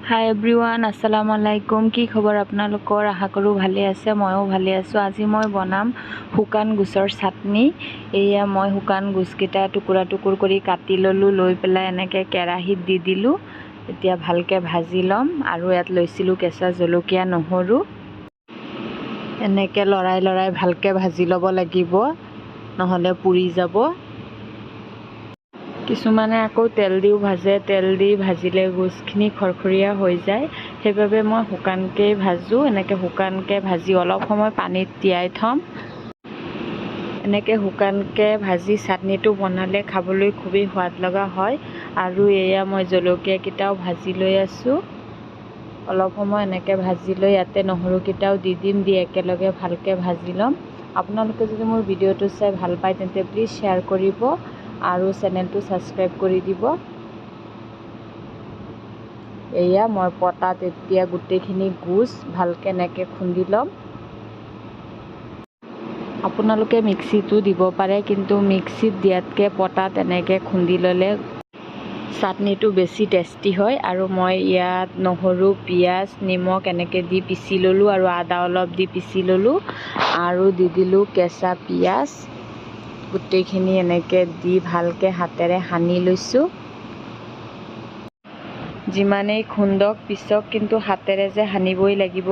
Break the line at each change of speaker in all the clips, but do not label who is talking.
হাই everyone, আসসালামু আলাইকুম। কি খবৰ আপোনালোকৰ? আশা কৰোঁ ভালে আছে, ময়ো ভালে আছোঁ। আজি মই বনাম শুকান গুছৰ চাটনি। এয়া মই শুকান গুছকেইটা টুকুৰা টুকুৰ কৰি কাটি ল'লোঁ, লৈ পেলাই এনেকৈ কেৰাহীত দি দিলোঁ। এতিয়া ভালকৈ ভাজি ল'ম। আৰু ইয়াত লৈছিলোঁ কেঁচা জলকীয়া, নহৰু। এনেকৈ লৰাই লৰাই ভালকৈ ভাজি ল'ব লাগিব, নহ'লে পুৰি যাব। কিছুমানে আকৌ তেল দিও ভাজে, তেল দি ভাজিলে গুছখিনি খৰখৰীয়া হৈ যায়। সেইবাবে মই শুকানকৈ ভাজোঁ। এনেকৈ শুকানকৈ ভাজি অলপ সময় পানীত তিয়াই থ'ম। এনেকৈ শুকানকৈ ভাজি চাটনিটো বনালে খাবলৈ খুবেই সোৱাদ লগা হয়। আৰু এয়া মই জলকীয়াকেইটাও ভাজি লৈ আছোঁ। অলপ সময় এনেকৈ ভাজি লৈ ইয়াতে নহৰুকেইটাও দি দিম, দি একেলগে ভালকৈ ভাজি ল'ম। আপোনালোকে যদি মোৰ ভিডিঅ'টো চাই ভাল পায় তেন্তে প্লিজ শ্বেয়াৰ কৰিব আৰু চেনেলটো ছাবস্ক্ৰাইব কৰি দিব। এয়া মই পটাত এতিয়া গোটেইখিনি গুছ ভালকৈ এনেকৈ খুন্দি ল'ম। আপোনালোকে মিক্সিতো দিব পাৰে, কিন্তু মিক্সিত দিয়াতকৈ পটাত এনেকৈ খুন্দি ল'লে চাটনিটো বেছি টেষ্টি হয়। আৰু মই ইয়াত নহৰু, পিঁয়াজ, নিমখ এনেকৈ দি পিচি ল'লোঁ আৰু আদা অলপ দি পিচি ল'লোঁ আৰু দি দিলোঁ কেঁচা পিঁয়াজ। গোটেইখিনি এনেকৈ দি ভালকৈ হাতেৰে সানি লৈছোঁ। যিমানেই খুন্দক পিছক, কিন্তু হাতেৰে যে সানিবই লাগিব,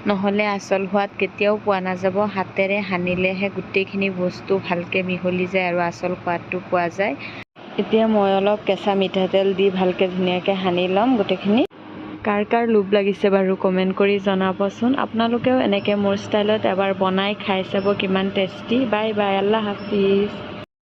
নহ'লে আচল সোৱাদ কেতিয়াও পোৱা নাযাব। হাতেৰে সানিলেহে গোটেইখিনি বস্তু ভালকৈ মিহলি যায় আৰু আচল সোৱাদটো পোৱা যায়। এতিয়া মই অলপ কেঁচা মিঠাতেল দি ভালকৈ ধুনীয়াকৈ সানি ল'ম গোটেইখিনি। কাৰ কাৰ লোভ লাগিছে বাৰু কমেণ্ট কৰি জনাবচোন। আপোনালোকেও এনেকৈ মোৰ ষ্টাইলত এবাৰ বনাই খাই চাব, কিমান tasty. Bye bye, Allah Hafiz.